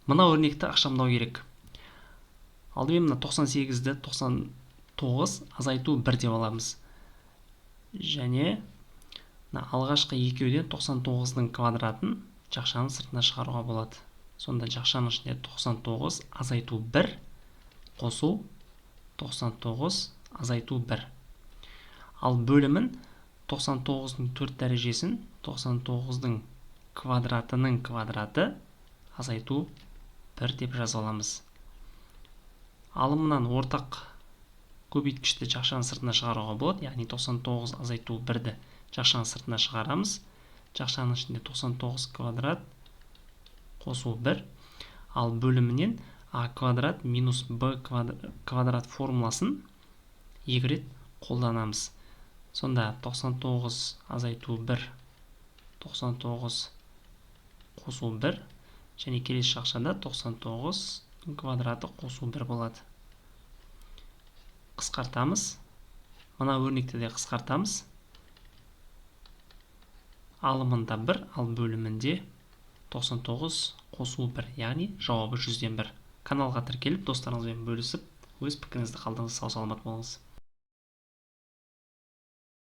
Мына өрнекті ақшамдау керек. Алдымен мына 98-ді 99 азайту 1 деп аламыз. Және алғашқы екеуден 99-ның квадратын жақшаның сыртына шығаруға болады. Сонда жақшаның ішінде 99 азайту 1 қосу 99 азайту 1. Ал бөлімін 99-ның 4 дәрежесін 99-ның квадратының квадраты азайту 1 деп жаза аламыз. Алымынан ортақ көбейткішті жақшаның сыртына шығаруға болады. Яғни 99 азайту 1-ді жақшаның сыртына шығарамыз. Жақшаның ішінде 99 квадрат қосу 1. Ал бөлімінен а квадрат минус б квадрат формуласын екі рет қолданамыз. Сонда 99 азайту 1 99 қосу 1 және келесі жақшада 99 квадраты қосу 1 болады. Қысқартамыз. Мына өрнекті де қысқартамыз. Алымында 1, ал бөлімінде 99 қосу 1, яғни жауабы 100-ден 1. Каналға тіркеліп, достарыңызбен бөлісіп, өз пікіріңізді қалдырыңыз. Сау саламат болыңыз.